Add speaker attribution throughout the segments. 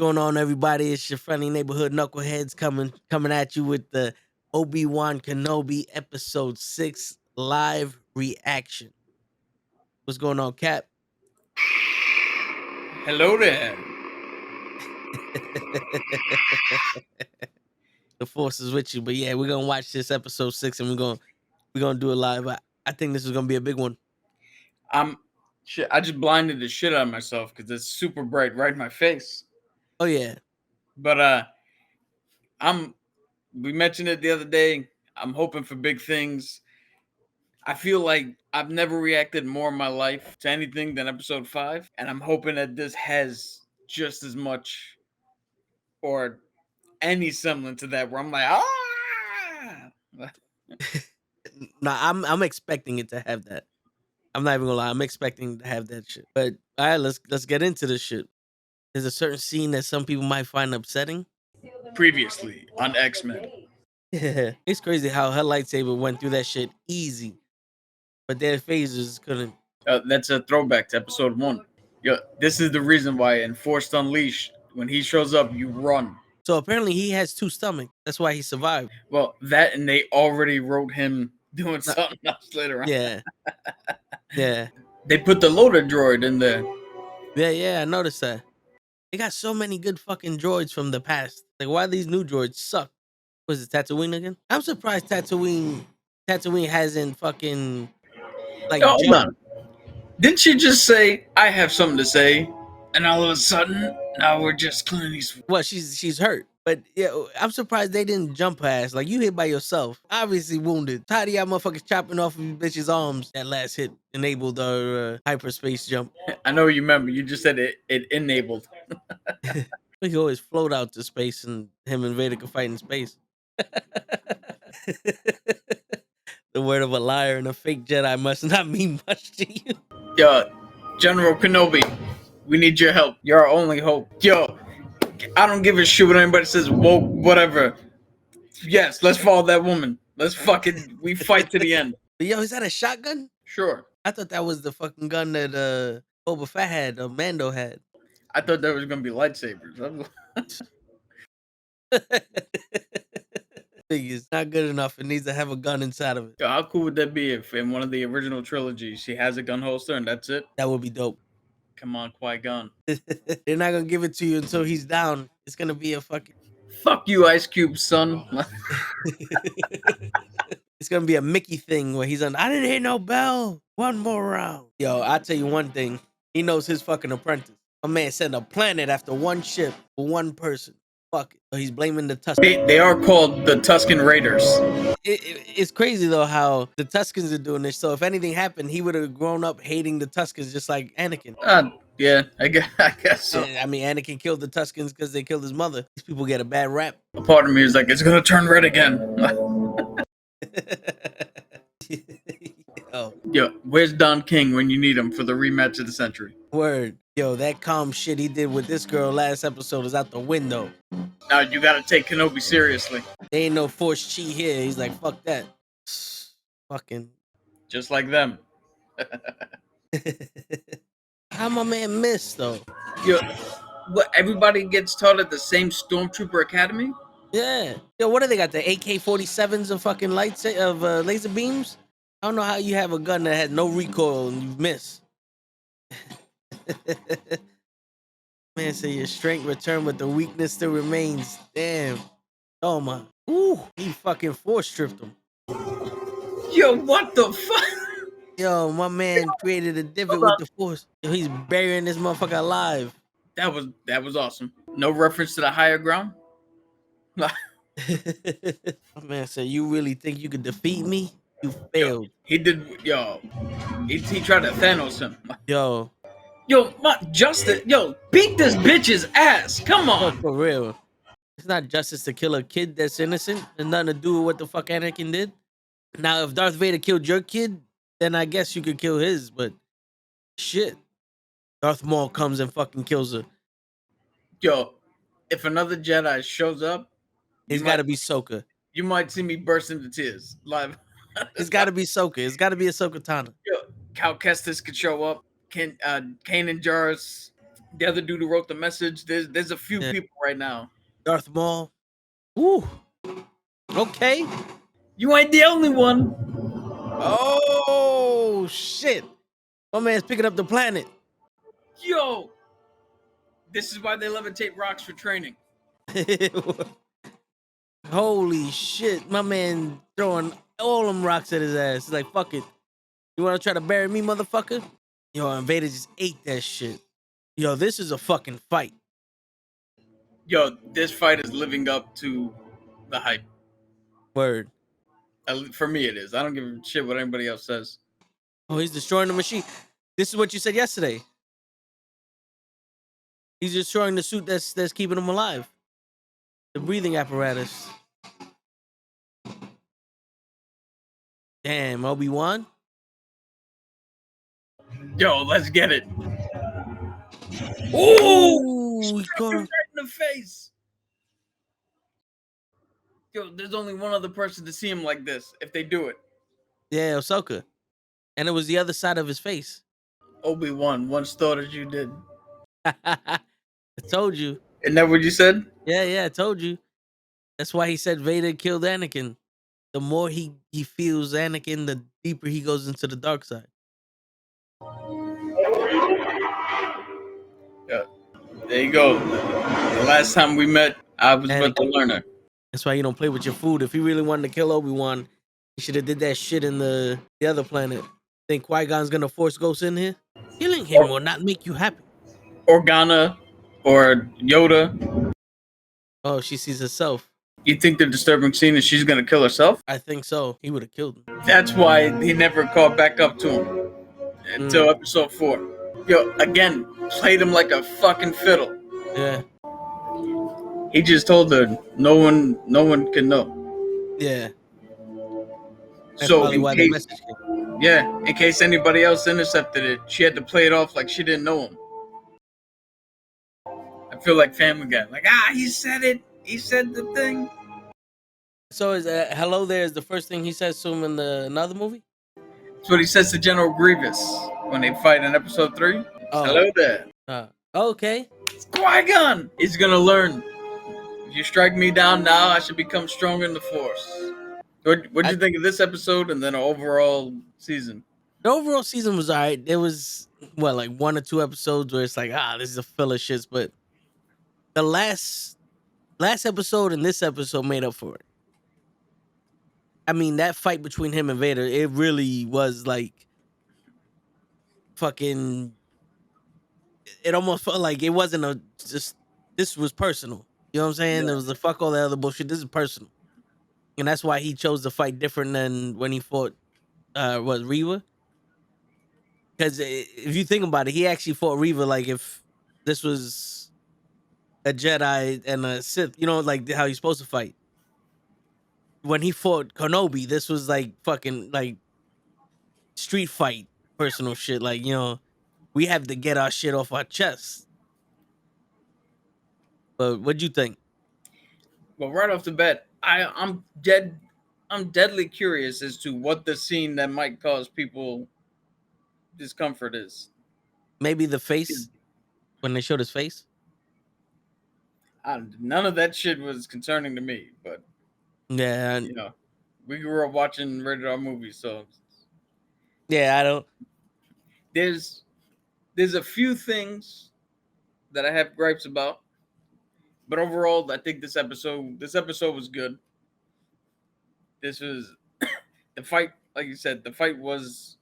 Speaker 1: going on, everybody? It's your friendly neighborhood knuckleheads coming at you with the Obi Wan Kenobi episode 6 live reaction. What's going on, Cap?
Speaker 2: Hello there.
Speaker 1: The force is with you, but yeah, we're gonna watch this episode 6 and we're gonna do it live. I think this is gonna be a big one.
Speaker 2: I just blinded the shit out of myself because it's super bright right in my face.
Speaker 1: Oh yeah.
Speaker 2: But we mentioned it the other day. I'm hoping for big things. I feel like I've never reacted more in my life to anything than episode 5, and I'm hoping that this has just as much or any semblance to that where I'm like, ah.
Speaker 1: Nah, I'm expecting it to have that. I'm not even gonna lie, I'm expecting to have that shit. But all right, let's get into this shit. There's a certain scene that some people might find upsetting.
Speaker 2: Previously on X-Men.
Speaker 1: Yeah, it's crazy how her lightsaber went through that shit easy, but their phasers couldn't.
Speaker 2: That's a throwback to episode 1. Yeah, this is the reason why in Forced Unleashed, when he shows up, you run.
Speaker 1: So apparently he has 2 stomachs. That's why he survived.
Speaker 2: Well, that and they already wrote him doing something else later on.
Speaker 1: Yeah. Yeah.
Speaker 2: They put the loader droid in there.
Speaker 1: Yeah, I noticed that. They got so many good fucking droids from the past. Like, why these new droids suck? Was it Tatooine again? I'm surprised Tatooine hasn't fucking like.
Speaker 2: Hold on. Didn't she just say, I have something to say? And all of a sudden, now we're just Clint Eastwood.
Speaker 1: Well, she's hurt. But yeah, I'm surprised they didn't jump past. Like, you hit by yourself, obviously wounded. Tired of y'all motherfuckers chopping off of you bitches' arms. That last hit enabled our hyperspace jump.
Speaker 2: I know you remember. You just said it enabled.
Speaker 1: We could always float out to space and him and Vader could fight in space. The word of a liar and a fake Jedi must not mean much to you.
Speaker 2: Yo, General Kenobi, we need your help. You're our only hope. Yo, I don't give a shit what anybody says, woke, whatever. Yes, let's follow that woman. Let's we fight to the end.
Speaker 1: But yo, is that a shotgun?
Speaker 2: Sure.
Speaker 1: I thought that was the fucking gun that Boba Fett had, or Mando had.
Speaker 2: I thought that was gonna be lightsabers.
Speaker 1: It's not good enough. It needs to have a gun inside of it.
Speaker 2: Yo, how cool would that be if in one of the original trilogies she has a gun holster and that's it?
Speaker 1: That would be dope.
Speaker 2: Come on, Qui-Gon.
Speaker 1: They're not gonna give it to you until he's down. It's gonna be a fucking
Speaker 2: fuck you, Ice Cube, son.
Speaker 1: It's gonna be a Mickey thing where he's on. I didn't hear no bell. One more round. Yo, I'll tell you one thing. He knows his fucking apprentice. My man sent a planet after one ship for one person. Fuck it. So he's blaming the Tuscans.
Speaker 2: They are called the Tusken Raiders.
Speaker 1: It's crazy though how the Tuscans are doing this. So if anything happened, he would have grown up hating the Tuscans just like Anakin.
Speaker 2: Yeah, I guess so.
Speaker 1: I mean, Anakin killed the Tuscans because they killed his mother. These people get a bad rap.
Speaker 2: A part of me is like, it's gonna turn red again. Yo, where's Don King when you need him for the rematch of the century?
Speaker 1: Word. Yo, that calm shit he did with this girl last episode is out the window.
Speaker 2: Now you gotta take Kenobi seriously.
Speaker 1: There ain't no forced chi here. He's like, fuck that. Fucking.
Speaker 2: Just like them.
Speaker 1: How my man missed though?
Speaker 2: Yo, what? Everybody gets taught at the same Stormtrooper Academy?
Speaker 1: Yeah. Yo, what do they got? The AK-47s of fucking lights of laser beams? I don't know how you have a gun that has no recoil and you miss. Man say your strength return, but the weakness still remains. Damn. Oh my. Ooh, he fucking force stripped him.
Speaker 2: Yo, what the fuck?
Speaker 1: Yo, my man created a divot with the force. Yo, he's burying this motherfucker alive.
Speaker 2: That was awesome. No reference to the higher ground?
Speaker 1: My man said, you really think you could defeat me? You failed.
Speaker 2: He did, yo. He tried to Thanos him.
Speaker 1: Yo,
Speaker 2: Justice, beat this bitch's ass. Come on.
Speaker 1: For real. It's not justice to kill a kid that's innocent. There's nothing to do with what the fuck Anakin did. Now, if Darth Vader killed your kid, then I guess you could kill his, but shit. Darth Maul comes and fucking kills her.
Speaker 2: Yo, if another Jedi shows up,
Speaker 1: it's got to be Ahsoka.
Speaker 2: You might see me burst into tears live.
Speaker 1: It's got to be Ahsoka. It's got to be Ahsoka Tano.
Speaker 2: Yo, Cal Kestis could show up. Kanan Jarrus. The other dude who wrote the message. There's a few
Speaker 1: Yeah.
Speaker 2: people right now.
Speaker 1: Darth Maul. Ooh. Okay.
Speaker 2: You ain't the only one.
Speaker 1: Oh shit. My man's picking up the planet.
Speaker 2: Yo, this is why they levitate rocks for training.
Speaker 1: Holy shit. My man throwing all them rocks at his ass. He's like, fuck it. You wanna try to bury me, motherfucker? Yo, and Vader just ate that shit. Yo, this is a fucking fight.
Speaker 2: Yo, this fight is living up to the hype.
Speaker 1: Word.
Speaker 2: For me, it is. I don't give a shit what anybody else says.
Speaker 1: Oh, he's destroying the machine. This is what you said yesterday. He's destroying the suit that's keeping him alive. The breathing apparatus. Damn, Obi Wan.
Speaker 2: Yo, let's get it. Ooh!
Speaker 1: Ooh, he
Speaker 2: Struck
Speaker 1: caught
Speaker 2: him
Speaker 1: him.
Speaker 2: right in the face. Yo, there's only one other person to see him like this if they do it.
Speaker 1: Yeah, Ahsoka. And it was the other side of his face.
Speaker 2: Obi-Wan once thought as you did.
Speaker 1: I told you.
Speaker 2: Isn't that what you said?
Speaker 1: Yeah, I told you. That's why he said Vader killed Anakin. The more he feels Anakin, the deeper he goes into the dark side.
Speaker 2: Yeah. There you go. The last time we met, I was with the
Speaker 1: Anakin.
Speaker 2: learner.
Speaker 1: That's why you don't play with your food. If he really wanted to kill Obi-Wan, he should have did that shit in the other planet. Think Qui-Gon's gonna force Ghost in here? Killing him will not make you happy.
Speaker 2: Organa or Yoda.
Speaker 1: Oh, she sees herself.
Speaker 2: You think the disturbing scene is she's gonna kill herself?
Speaker 1: I think so. He would have killed him.
Speaker 2: That's why he never caught back up to him until episode 4. Yo, again, played him like a fucking fiddle.
Speaker 1: Yeah.
Speaker 2: He just told her no one can know.
Speaker 1: Yeah. That's
Speaker 2: So
Speaker 1: probably
Speaker 2: in
Speaker 1: why the
Speaker 2: case,
Speaker 1: message came.
Speaker 2: yeah, in case anybody else intercepted it, she had to play it off like she didn't know him. I feel like Family Guy. Like, he said it. He said the thing.
Speaker 1: So is hello there is the first thing he says to him in another movie?
Speaker 2: That's what he says to General Grievous when they fight in episode 3.
Speaker 1: Oh.
Speaker 2: Hello there.
Speaker 1: Okay.
Speaker 2: It's Qui-Gon. He's gonna learn. If you strike me down now, I should become stronger in the Force. What'd you think of this episode and then an overall season?
Speaker 1: The overall season was alright. There was like 1 or 2 episodes where it's like, this is a filler shit, but the last episode and this episode made up for it. I mean, that fight between him and Vader, it really was like fucking. It almost felt like it wasn't this was personal. You know what I'm saying?
Speaker 2: Yeah.
Speaker 1: There was a fuck all that other bullshit. This is personal, and that's why he chose to fight different than when he fought Reva. Because if you think about it, he actually fought Reva like if this was a Jedi and a Sith. You know, like how he's supposed to fight. When he fought Kenobi, this was like fucking like street fight, personal shit. Like, we have to get our shit off our chest. But what'd you think?
Speaker 2: Well, right off the bat, I'm deadly curious as to what the scene that might cause people discomfort is.
Speaker 1: Maybe the face when they showed his face.
Speaker 2: None of that shit was concerning to me, but
Speaker 1: Yeah,
Speaker 2: we grew up watching rated R movies, so
Speaker 1: yeah. I don't.
Speaker 2: there's a few things that I have gripes about, but overall, I think this episode was good. This was the fight, like you said, the fight was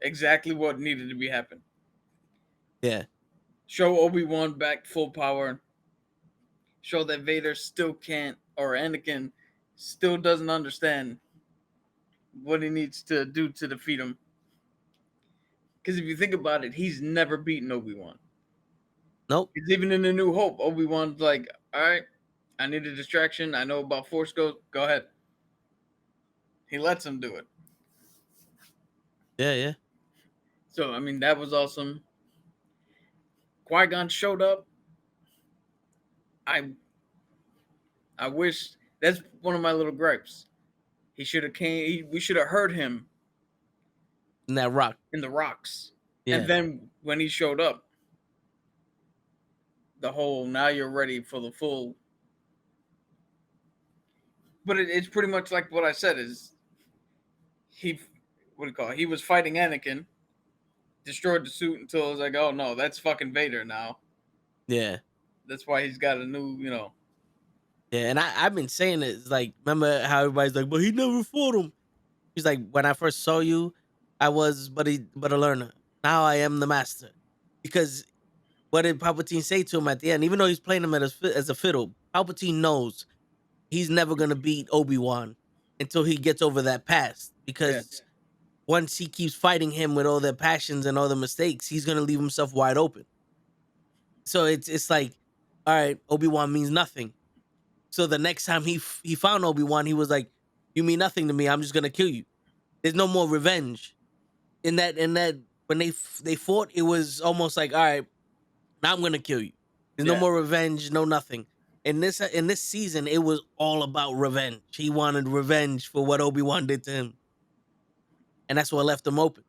Speaker 2: exactly what needed to be happen.
Speaker 1: Yeah,
Speaker 2: Show Obi-Wan back full power. Show that Vader still can't, or Anakin still doesn't understand what he needs to do to defeat him. Because if you think about it, he's never beaten Obi-Wan.
Speaker 1: nope.
Speaker 2: Because even in A New Hope, Obi-Wan's like, all right, I need a distraction. I know about Force Ghost. Go ahead. He lets him do it.
Speaker 1: Yeah.
Speaker 2: So, I mean, that was awesome. Qui-Gon showed up. I wish, that's one of my little gripes. He should have came. We should have heard him
Speaker 1: In that rock.
Speaker 2: in the rocks.
Speaker 1: Yeah.
Speaker 2: And then when he showed up, the whole now you're ready for the full. But it's pretty much like what I said is he, what do you call it? He was fighting Anakin, destroyed the suit until it was like, oh no, that's fucking Vader now.
Speaker 1: Yeah.
Speaker 2: That's why he's got a new,
Speaker 1: Yeah, and I've been saying it. It's like, remember how everybody's like, but he never fought him. He's like, when I first saw you, I was but a learner. Now I am the master. Because what did Palpatine say to him at the end? Even though he's playing him as a fiddle, Palpatine knows he's never gonna beat Obi Wan until he gets over that past.
Speaker 2: yeah,
Speaker 1: Because once he keeps fighting him with all the passions and all the mistakes, he's gonna leave himself wide open. So it's like, all right, Obi Wan means nothing. So the next time he found Obi Wan, he was like, "You mean nothing to me. I'm just gonna kill you." There's no more revenge. In that when they fought, it was almost like, all right, now I'm gonna kill you. There's no
Speaker 2: yeah,
Speaker 1: more revenge, no nothing. In this season, it was all about revenge. He wanted revenge for what Obi Wan did to him, and that's what left him open.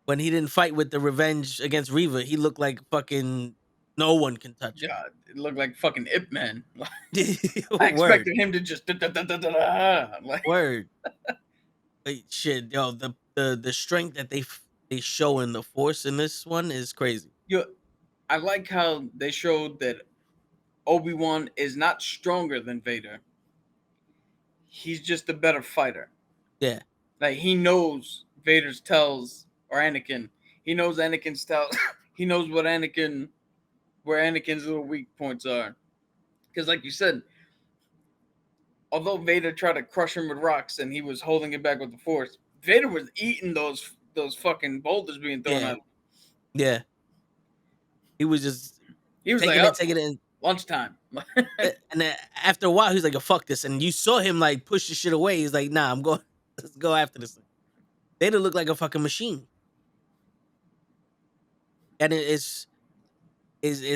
Speaker 1: When he didn't fight with the revenge against Reva, he looked like fucking no one can touch him.
Speaker 2: yeah. It looked like fucking Ip Man. I
Speaker 1: Word,
Speaker 2: expected him to just like,
Speaker 1: word. Shit, yo, the strength that they show in the Force in this one is crazy.
Speaker 2: yo. I like how they showed that Obi Wan is not stronger than Vader. He's just a better fighter.
Speaker 1: Yeah,
Speaker 2: Like he knows Vader's tells or Anakin. He knows Anakin's tells. He knows where Anakin's little weak points are. Because, like you said, although Vader tried to crush him with rocks and he was holding it back with the Force, Vader was eating those fucking boulders being thrown
Speaker 1: yeah,
Speaker 2: at him.
Speaker 1: yeah. He was just
Speaker 2: He was like,
Speaker 1: taking
Speaker 2: "Oh,
Speaker 1: it, taking it,
Speaker 2: lunchtime."
Speaker 1: and then after a while, he's like, "Fuck this!" And you saw him like push the shit away. He's like, "Nah, I'm going. Let's go after this thing." They didn't look like a fucking machine, and it's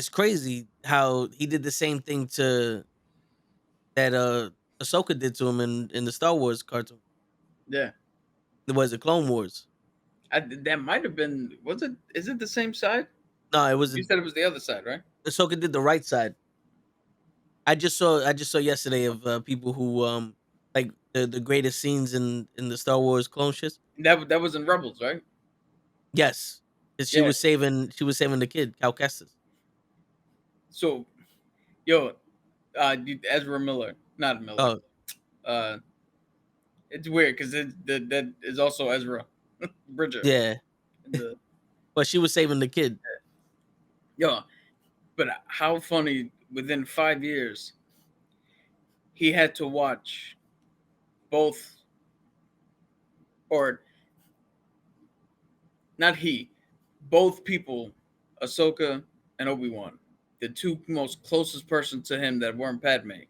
Speaker 1: crazy how he did the same thing to that Ahsoka did to him in the Star Wars cartoon.
Speaker 2: Yeah,
Speaker 1: It was the Clone Wars.
Speaker 2: that might have been. Was it? Is it the same side?
Speaker 1: No, it was
Speaker 2: You said it was the other side, right?
Speaker 1: Ahsoka did the right side. I just saw yesterday of people who like the greatest scenes in the Star Wars clone shits.
Speaker 2: That was in Rebels, right?
Speaker 1: Yes, 'cause
Speaker 2: Yeah.
Speaker 1: she was saving the kid, Cal Kestis.
Speaker 2: So, yo, Ezra Miller, not Miller.
Speaker 1: Oh
Speaker 2: Uh, it's weird because that is also Ezra Bridger.
Speaker 1: yeah,
Speaker 2: The
Speaker 1: but she was saving the kid.
Speaker 2: yo, but how funny! Within 5 years, he had to watch both, or not he, both people, Ahsoka and Obi Wan, the two most closest persons to him that weren't Padme,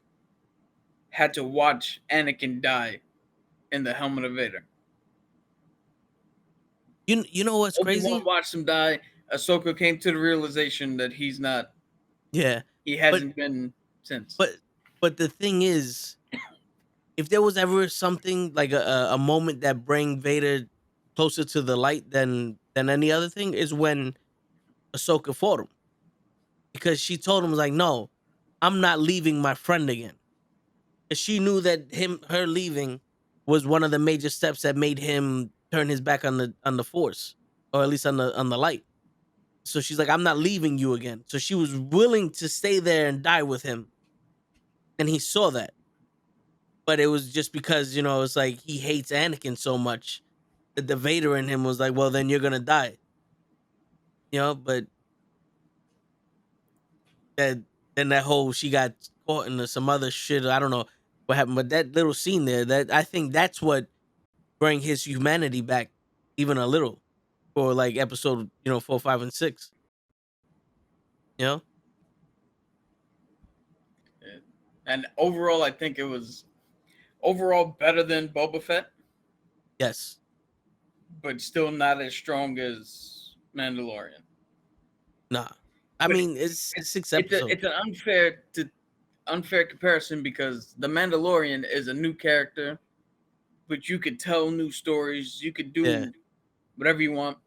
Speaker 2: had to watch Anakin die in the helmet of Vader.
Speaker 1: You know what's
Speaker 2: Obi Wan
Speaker 1: crazy?
Speaker 2: watched him die. Ahsoka came to the realization that he's not.
Speaker 1: Yeah,
Speaker 2: He
Speaker 1: but
Speaker 2: hasn't been since.
Speaker 1: but but the thing is, if there was ever something like a moment that bring Vader closer to the light than any other thing is when Ahsoka fought him, because she told him like, no, I'm not leaving my friend again. And she knew that her leaving was one of the major steps that made him turn his back on the Force, or at least on the light. So she's like, I'm not leaving you again. So she was willing to stay there and die with him, and he saw that. But it was just because it's like he hates Anakin so much that the Vader in him was like, well, then you're gonna die. But that then that whole she got caught in some other shit. I don't know what happened, but that little scene there, that I think that's what bring his humanity back even a little for like episode 4, 5, and 6. You know?
Speaker 2: And overall, I think it was overall better than Boba Fett,
Speaker 1: Yes.
Speaker 2: but still not as strong as Mandalorian.
Speaker 1: Nah. I
Speaker 2: But
Speaker 1: mean, it's six
Speaker 2: it's
Speaker 1: episodes.
Speaker 2: an unfair comparison because the Mandalorian is a new character, but you could tell new stories. You could
Speaker 1: Yeah.
Speaker 2: do whatever you want,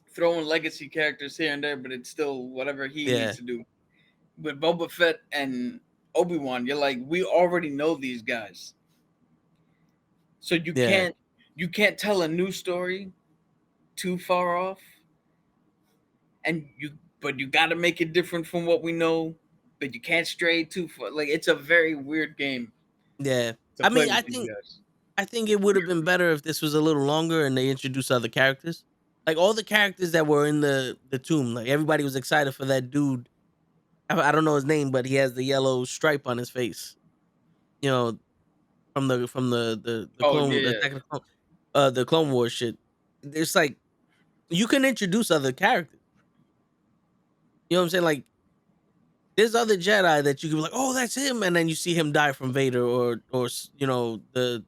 Speaker 2: throw in legacy characters here and there, but it's still whatever he needs
Speaker 1: Yeah.
Speaker 2: to do. with Boba Fett and Obi Wan, you're like, we already know these guys, so
Speaker 1: Yeah,
Speaker 2: you can't tell a new story too far off, and you but you got to make it different from what we know, but you can't stray too far. Like it's a very weird game
Speaker 1: yeah.
Speaker 2: to
Speaker 1: I
Speaker 2: play
Speaker 1: mean,
Speaker 2: with these guys.
Speaker 1: I think it would have been better if this was a little longer and they introduced other characters. Like all the characters that were in the tomb, like everybody was excited for that dude. I don't know his name, but he has the yellow stripe on his face. You know, from the
Speaker 2: Oh
Speaker 1: clone
Speaker 2: yeah,
Speaker 1: Attack of the Clone Wars shit. It's like you can introduce other characters. You know what I'm saying? Like there's other Jedi that you can be like, oh, that's him, and then you see him die from Vader you know the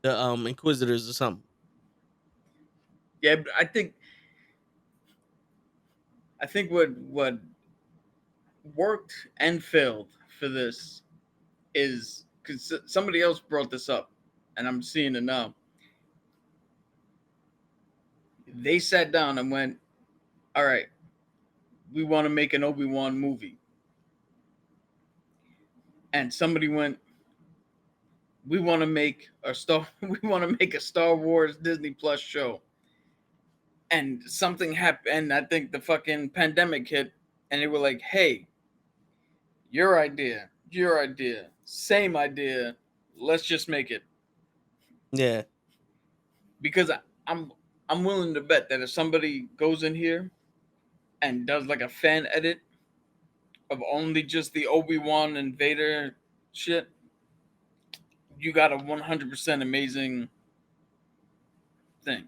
Speaker 1: Inquisitors or something.
Speaker 2: yeah. But I think what worked and failed for this is because somebody else brought this up, and I'm seeing it now. They sat down and went, "All right, we want to make an Obi Wan movie," and somebody went, "We want to make a Star, we want to make a Star Wars Disney Plus show," and something happened, and I think the fucking pandemic hit, and they were like, "Hey, your idea, same idea, let's just make it,"
Speaker 1: Yeah,
Speaker 2: because I'm I'm willing to bet that if somebody goes in here and does like a fan edit of only just the Obi Wan and Vader shit, you got a 100% amazing thing.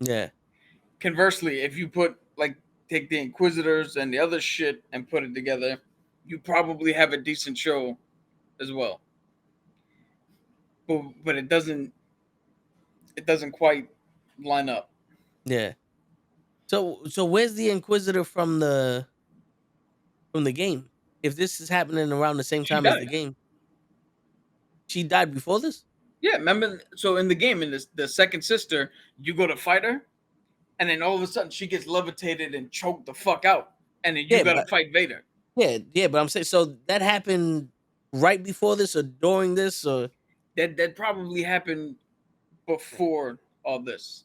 Speaker 1: yeah,
Speaker 2: Conversely, if you put like take the Inquisitors and the other shit and put it together, you probably have a decent show as well. But it doesn't quite line up.
Speaker 1: yeah. So where's the Inquisitor from the game? If this is happening around the same
Speaker 2: She
Speaker 1: time as
Speaker 2: died.
Speaker 1: the game, she died before this?
Speaker 2: Yeah, remember? So in the game, in this, the second sister, you go to fight her, and then all of a sudden she gets levitated and choked the fuck out, and then you
Speaker 1: Yeah,
Speaker 2: got to
Speaker 1: but
Speaker 2: fight Vader.
Speaker 1: yeah, but I'm saying so that happened right before this or during this or
Speaker 2: That probably happened before all this.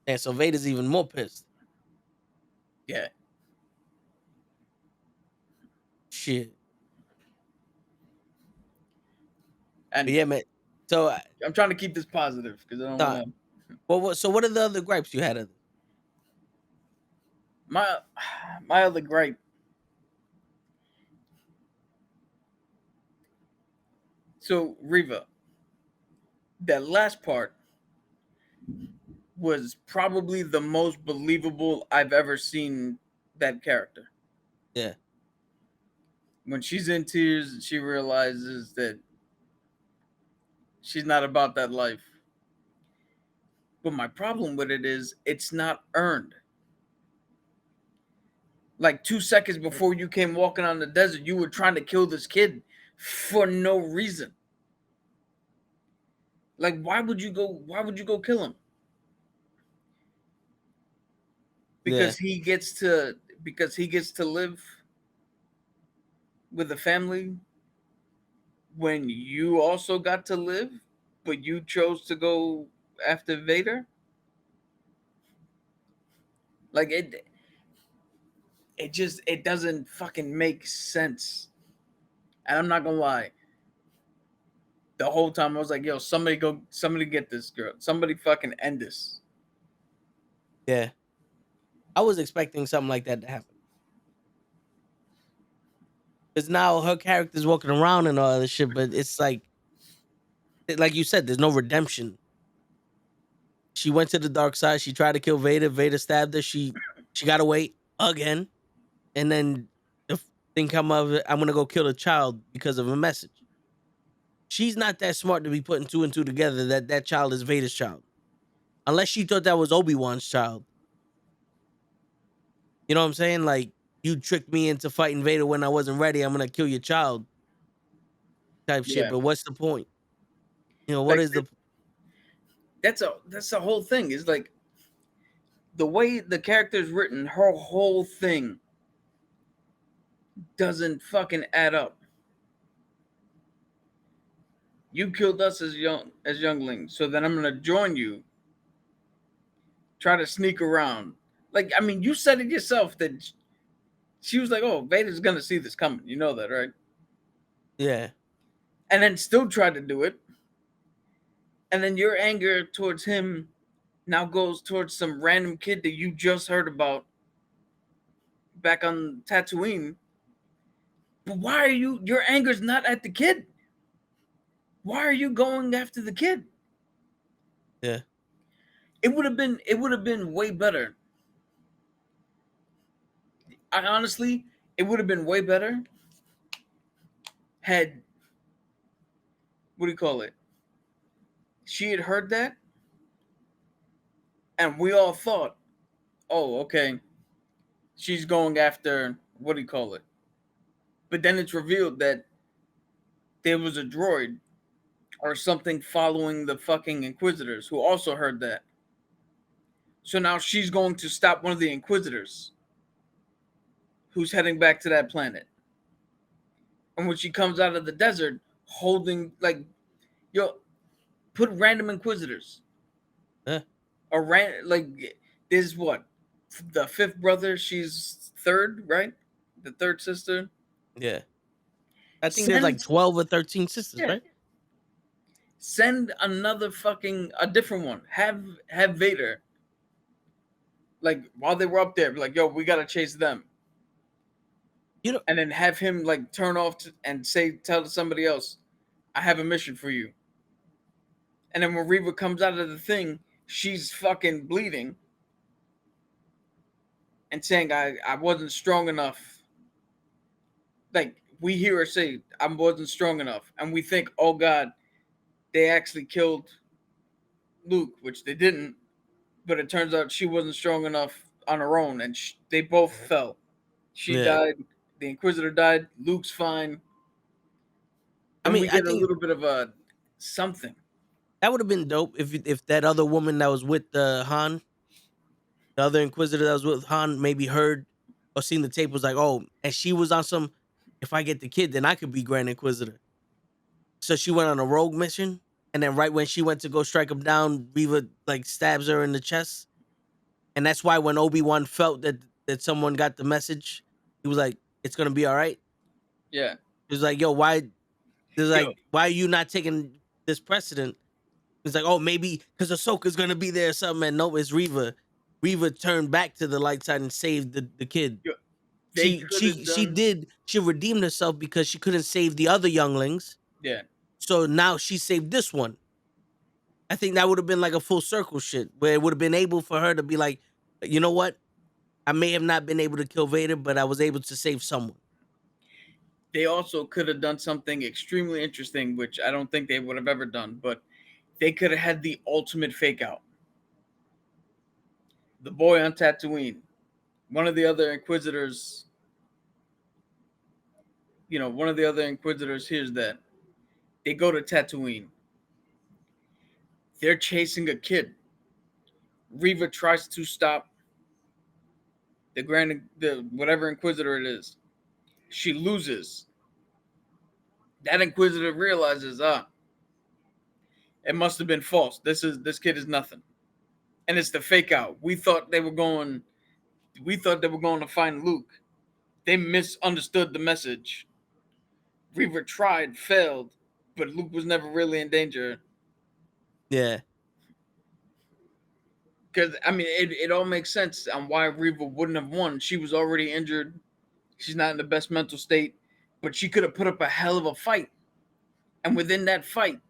Speaker 1: yeah, so Vader's even more pissed.
Speaker 2: Yeah,
Speaker 1: Shit. But
Speaker 2: and
Speaker 1: yeah, man. So
Speaker 2: I'm trying to keep this positive because I don't
Speaker 1: nah,
Speaker 2: want to.
Speaker 1: so what are the other gripes you had of this?
Speaker 2: My my other gripe. So Riva, that last part was probably the most believable I've ever seen that character.
Speaker 1: Yeah,
Speaker 2: When she's in tears, she realizes that she's not about that life. But my problem with it is it's not earned. Like 2 seconds before you came walking on the desert, you were trying to kill this kid for no reason. Like why would you go kill him?
Speaker 1: yeah,
Speaker 2: Because he gets to live with a family when you also got to live, but you chose to go after Vader. Like it doesn't fucking make sense. And I'm not gonna lie, the whole time I was like, yo, somebody get this girl, somebody fucking end this.
Speaker 1: yeah. I was expecting something like that to happen. Because now her character's walking around and all this shit, but it's like you said, there's no redemption. She went to the dark side. She tried to kill Vader. Vader stabbed her. She got away again, and then the thing come of it. I'm gonna go kill a child because of a message. She's not that smart to be putting two and two together. That child is Vader's child, unless she thought that was Obi Wan's child. You know what I'm saying? Like you tricked me into fighting Vader when I wasn't ready. I'm gonna kill your child, type shit.
Speaker 2: Yeah,
Speaker 1: But what's the point? You know what
Speaker 2: like
Speaker 1: is the
Speaker 2: that's the whole thing. Is like The way the character's written, her whole thing doesn't fucking add up. You killed us as younglings, so then I'm gonna join you. Try to sneak around. Like, I mean, you said it yourself that she was like, "Oh, Vader's gonna see this coming." You know that, right?
Speaker 1: Yeah.
Speaker 2: And then still tried to do it. And then your anger towards him now goes towards some random kid that you just heard about back on Tatooine. But why are you? Your anger's not at the kid. Why are you going after the kid?
Speaker 1: Yeah.
Speaker 2: It would have been. It would have been way better. I honestly, it would have been way better had, what do you call it? She had heard that, and we all thought, "Oh, okay, she's going after, what do you call it?" But then it's revealed that there was a droid or something following the fucking Inquisitors who also heard that. So now she's going to stop one of the Inquisitors who's heading back to that planet. And when she comes out of the desert holding, like, yo, put random Inquisitors.
Speaker 1: Yeah.
Speaker 2: Like, there's what? The fifth brother, she's third, right? The third sister.
Speaker 1: Yeah. I think there's like
Speaker 2: Send,
Speaker 1: 12 or 13 sisters,
Speaker 2: yeah,
Speaker 1: right?
Speaker 2: send another fucking, a different one. Have Vader, like, while they were up there, like, yo, we gotta chase them.
Speaker 1: You know,
Speaker 2: And then have him like turn off and tell somebody else, I have a mission for you. And then when Reva comes out of the thing, she's fucking bleeding and saying, I wasn't strong enough. Like, we hear her say, I wasn't strong enough. And we think, oh God, they actually killed Luke, which they didn't. But it turns out she wasn't strong enough on her own, and they both fell. She
Speaker 1: yeah.
Speaker 2: died. The Inquisitor died. Luke's fine.
Speaker 1: I
Speaker 2: And
Speaker 1: mean,
Speaker 2: we
Speaker 1: I
Speaker 2: get a
Speaker 1: think
Speaker 2: little bit of a something.
Speaker 1: that would have been dope if that other woman that was with Han, the other Inquisitor that was with Han, maybe heard or seen the tape, was like, oh, and she was on some. If I get the kid, then I could be Grand Inquisitor. So she went on a rogue mission, and then right when she went to go strike him down, Reva like stabs her in the chest, and that's why when Obi Wan felt that someone got the message, he was like, "It's gonna be all right."
Speaker 2: Yeah.
Speaker 1: He was like, "Yo, why?" There's
Speaker 2: Yo,
Speaker 1: like, "Why are you not taking this precedent?" It's like, "Oh, maybe because Ahsoka's gonna be there or something." And no, it's Reva. Reva turned back to the light side and saved the kid.
Speaker 2: yo, they
Speaker 1: She
Speaker 2: could have
Speaker 1: she she
Speaker 2: done.
Speaker 1: did. She redeemed herself because she couldn't save the other younglings.
Speaker 2: Yeah.
Speaker 1: So now she saved this one. I think that would have been like a full circle shit where it would have been able for her to be like, you know what? I may have not been able to kill Vader, but I was able to save someone.
Speaker 2: They also could have done something extremely interesting, which I don't think they would have ever done, but they could have had the ultimate fake out. The boy on Tatooine, one of the other Inquisitors, one of the other Inquisitors hears that. They go to Tatooine. They're chasing a kid. Reva tries to stop the whatever Inquisitor it is. She loses. That Inquisitor realizes, it must have been false. This kid is nothing. And it's the fake out. We thought they were going to find Luke. They misunderstood the message. Reaver tried, failed, but Luke was never really in danger.
Speaker 1: Yeah,
Speaker 2: Because, I mean, it all makes sense on why Reaver wouldn't have won. She was already injured. She's not in the best mental state, but she could have put up a hell of a fight. And within that fight,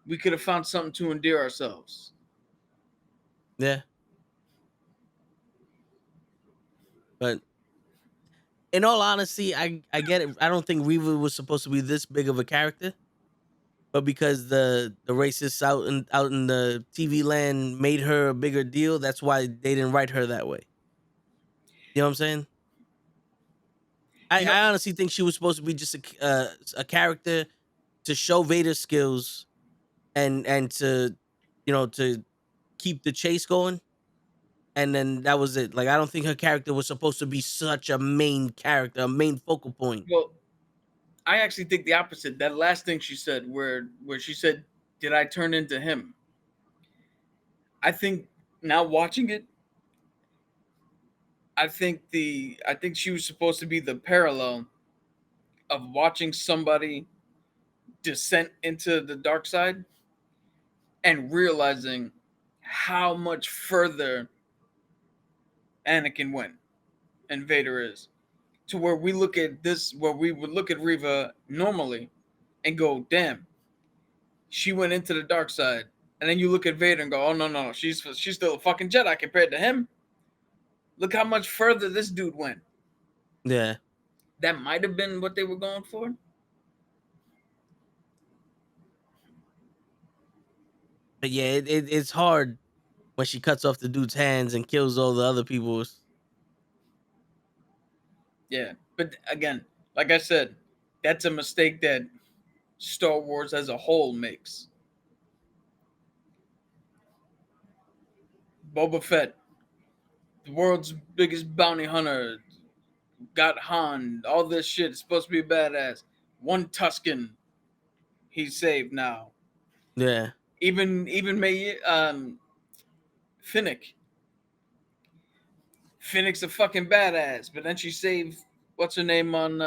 Speaker 2: we could have found something to endear ourselves.
Speaker 1: yeah. But in all honesty, I get it. I don't think Reva was supposed to be this big of a character, but because the racists out in the TV land made her a bigger deal, that's why they didn't write her that way. You know what I'm saying? I,
Speaker 2: You know,
Speaker 1: I honestly think she was supposed to be just a character to show Vader's skills and to to keep the chase going. and then that was it. Like I don't think her character was supposed to be such a main character, a main focal point.
Speaker 2: Well, I actually think the opposite. That last thing she said, where she said, "Did I turn into him?" I think now watching it, I think she was supposed to be the parallel of watching somebody descent into the dark side and realizing how much further Anakin went and Vader is. To where we look at this, where we would look at Reva normally and go, "Damn, she went into the dark side." And then you look at Vader and go, "Oh no, she's still a fucking Jedi compared to him. Look how much further this dude went."
Speaker 1: Yeah,
Speaker 2: That might have been what they were going for.
Speaker 1: but yeah, it's hard when she cuts off the dude's hands and kills all the other people's.
Speaker 2: Yeah, but again, like I said, that's a mistake that Star Wars as a whole makes. Boba Fett, the world's biggest bounty hunter, got Han. All this shit is supposed to be badass. One Tusken, he's saved now.
Speaker 1: Yeah,
Speaker 2: Even May Finnick. Finnick's a fucking badass, but then she saved what's her name on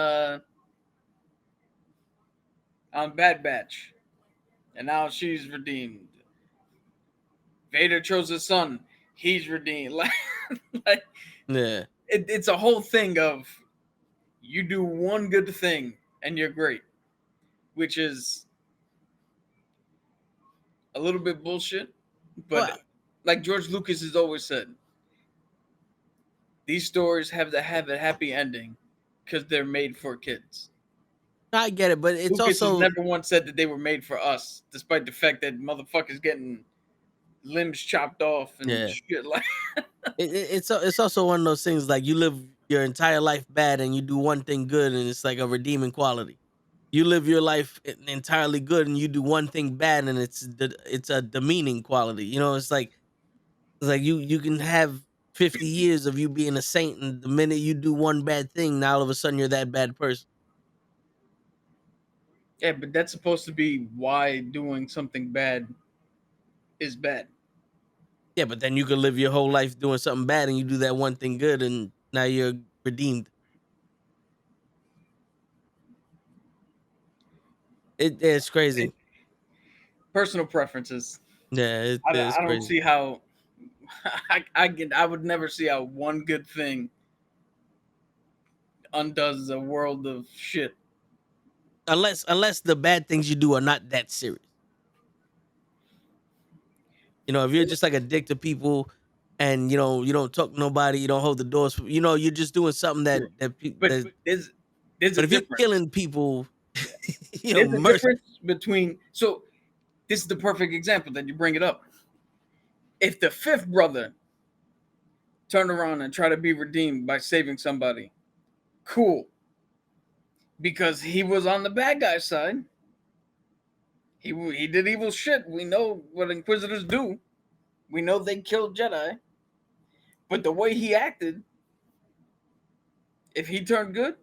Speaker 2: Bad Batch, and now she's redeemed. Vader chose his son. He's redeemed. Like
Speaker 1: yeah.
Speaker 2: it's a whole thing of you do one good thing and you're great, which is a little bit bullshit. But
Speaker 1: Well,
Speaker 2: like George Lucas has always said, these stories have to have a happy ending because they're made for kids.
Speaker 1: I get it, but it's
Speaker 2: Lucas has
Speaker 1: also
Speaker 2: never once said that they were made for us, despite the fact that motherfuckers getting limbs chopped off and
Speaker 1: yeah.
Speaker 2: shit like.
Speaker 1: It's also one of those things like you live your entire life bad and you do one thing good and it's like a redeeming quality. You live your life entirely good and you do one thing bad and it's a demeaning quality. You know, it's like you can have 50 years of you being a saint and the minute you do one bad thing, now all of a sudden you're that bad person.
Speaker 2: Yeah, but that's supposed to be why doing something bad is bad.
Speaker 1: Yeah, but then you could live your whole life doing something bad and you do that one thing good and now you're redeemed. It's
Speaker 2: It,
Speaker 1: crazy.
Speaker 2: personal preferences.
Speaker 1: Yeah, it's
Speaker 2: I don't
Speaker 1: crazy.
Speaker 2: see how I would never see how one good thing undoes a world of shit.
Speaker 1: Unless the bad things you do are not that serious. You know, if you're just like a dick to people and you don't talk to nobody, you don't hold the doors, you're just doing something that
Speaker 2: Sure. But
Speaker 1: that
Speaker 2: there's a
Speaker 1: but if you're
Speaker 2: difference.
Speaker 1: killing people,
Speaker 2: There's a
Speaker 1: mercy.
Speaker 2: difference between so this is the perfect example that you bring it up. If the fifth brother turned around and tried to be redeemed by saving somebody, cool. Because he was on the bad guy's side. He did evil shit. We know what Inquisitors do. We know they killed Jedi. But the way he acted, if he turned good,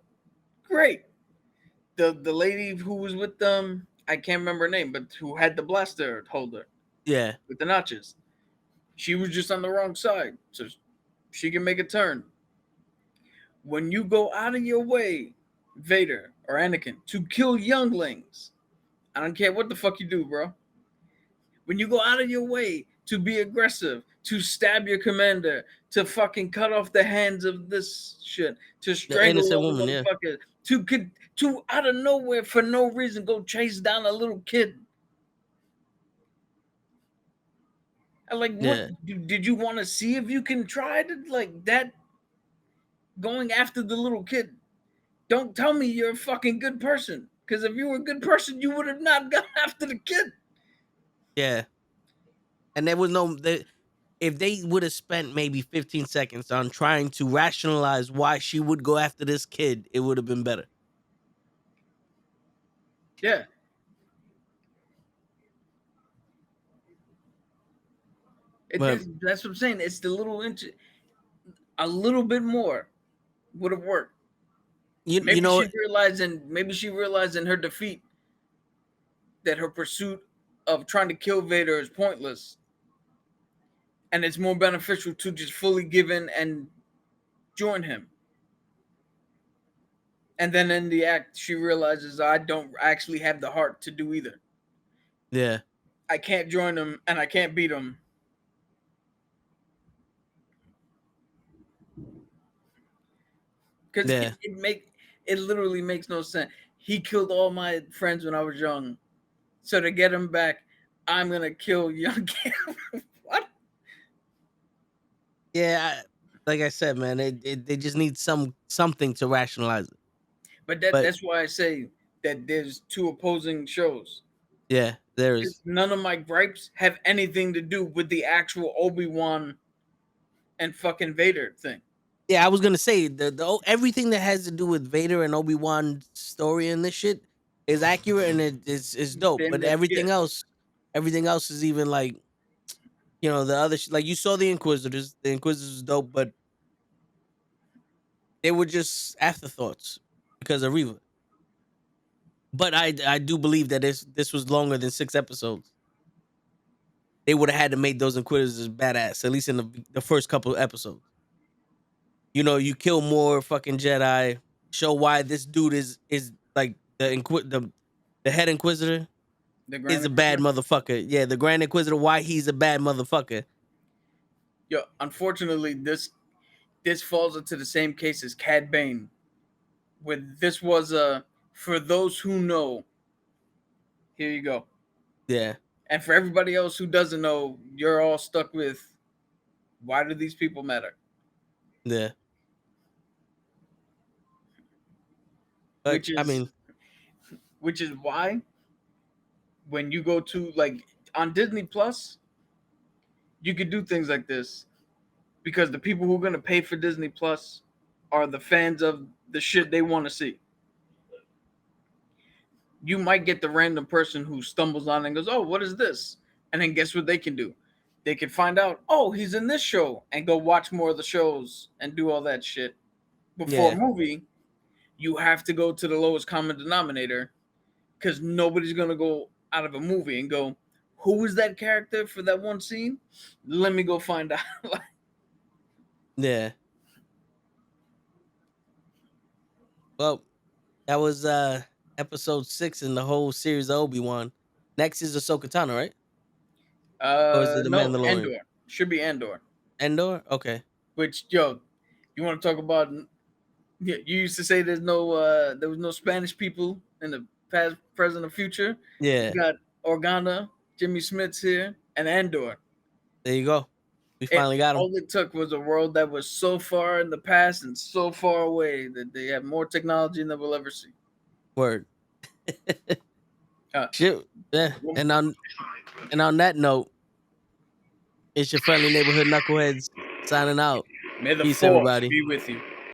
Speaker 2: great. The lady who was with I can't remember her name, but who had the blaster holder
Speaker 1: Yeah.
Speaker 2: with the notches. She was just on the wrong side, so she can make a turn. When you go out of your way, Vader or Anakin, to kill younglings, I don't care what the fuck you do, bro. When you go out of your way to be aggressive, to stab your commander, to fucking cut off the hands of this shit, to
Speaker 1: The
Speaker 2: strangle
Speaker 1: innocent
Speaker 2: all the
Speaker 1: woman, yeah.
Speaker 2: motherfuckers, to out of nowhere for no reason go chase down a little kid. And like, what
Speaker 1: Yeah.
Speaker 2: did you want to see if you can try to like that going after the little kid? Don't tell me you're a fucking good person. Because if you were a good person, you would have not gone after the kid.
Speaker 1: Yeah. And there was if they would have spent maybe 15 seconds on trying to rationalize why she would go after this kid, it would have been better. But
Speaker 2: That's what I'm saying. It's the little inch, a little bit more would have worked.
Speaker 1: you know
Speaker 2: Maybe she realized in her defeat that her pursuit of trying to kill Vader is pointless, and it's more beneficial to just fully give in and join him. And then in the act, she realizes I don't actually have the heart to do either.
Speaker 1: yeah,
Speaker 2: I can't join him, and I can't beat him. Because
Speaker 1: yeah.
Speaker 2: it literally makes no sense. He killed all my friends when I was young, so to get him back, I'm gonna kill young Cam. What?
Speaker 1: Yeah, like I said, man, they just need something to rationalize it.
Speaker 2: But
Speaker 1: But
Speaker 2: that's why I say that there's two opposing shows.
Speaker 1: yeah, there is.
Speaker 2: Because none of my gripes have anything to do with the actual Obi-Wan and fucking Vader thing.
Speaker 1: Yeah, I was gonna say everything that has to do with Vader and Obi Wan's story and this shit is accurate and is dope.
Speaker 2: Then
Speaker 1: But
Speaker 2: yeah,
Speaker 1: everything else is even like the other like you saw the Inquisitors. The Inquisitors was dope, but they were just afterthoughts because of Reva. But I do believe that this was longer than 6 episodes. They would have had to make those Inquisitors badass at least in the first couple of episodes. You kill more fucking Jedi. Show why this dude is like the head Inquisitor
Speaker 2: the
Speaker 1: is
Speaker 2: Grand
Speaker 1: a bad
Speaker 2: Inquisitor.
Speaker 1: motherfucker. Yeah, the Grand Inquisitor. Why he's a bad motherfucker.
Speaker 2: Yo, unfortunately, this falls into the same case as Cad Bane, where this was a for those who know. Here you go,
Speaker 1: Yeah,
Speaker 2: and for everybody else who doesn't know, you're all stuck with why do these people matter?
Speaker 1: yeah. But
Speaker 2: Which
Speaker 1: I
Speaker 2: is
Speaker 1: mean,
Speaker 2: which is why when you go to like on Disney Plus, you could do things like this because the people who are gonna pay for Disney Plus are the fans of the shit they want to see. You might get the random person who stumbles on it and goes, "Oh, what is this?" And then guess what they can do? They can find out, "Oh, he's in this show," and go watch more of the shows and do all that shit. Before a
Speaker 1: yeah,
Speaker 2: movie, you have to go to the lowest common denominator because nobody's gonna go out of a movie and go, "Who was that character for that one scene?" Let me go find out.
Speaker 1: yeah. Well, that was episode 6 in the whole series of Obi Wan. Next is Ahsoka Tano, right? Or is it the
Speaker 2: No,
Speaker 1: Mandalorian?
Speaker 2: Andor should be Andor.
Speaker 1: Endor? Okay.
Speaker 2: Which, yo, you want to talk about? Yeah, you used to say there was no Spanish people in the past, present, or future. You
Speaker 1: Yeah.
Speaker 2: got Organa, Jimmy Smith's here, and Andor.
Speaker 1: There you go. We finally got him.
Speaker 2: All it took was a world that was so far in the past and so far away that they have more technology than we'll ever see.
Speaker 1: Word.
Speaker 2: Uh,
Speaker 1: Shit. Yeah. And on that note, it's your friendly neighborhood knuckleheads signing out.
Speaker 2: May the
Speaker 1: Peace,
Speaker 2: force
Speaker 1: everybody.
Speaker 2: be with you.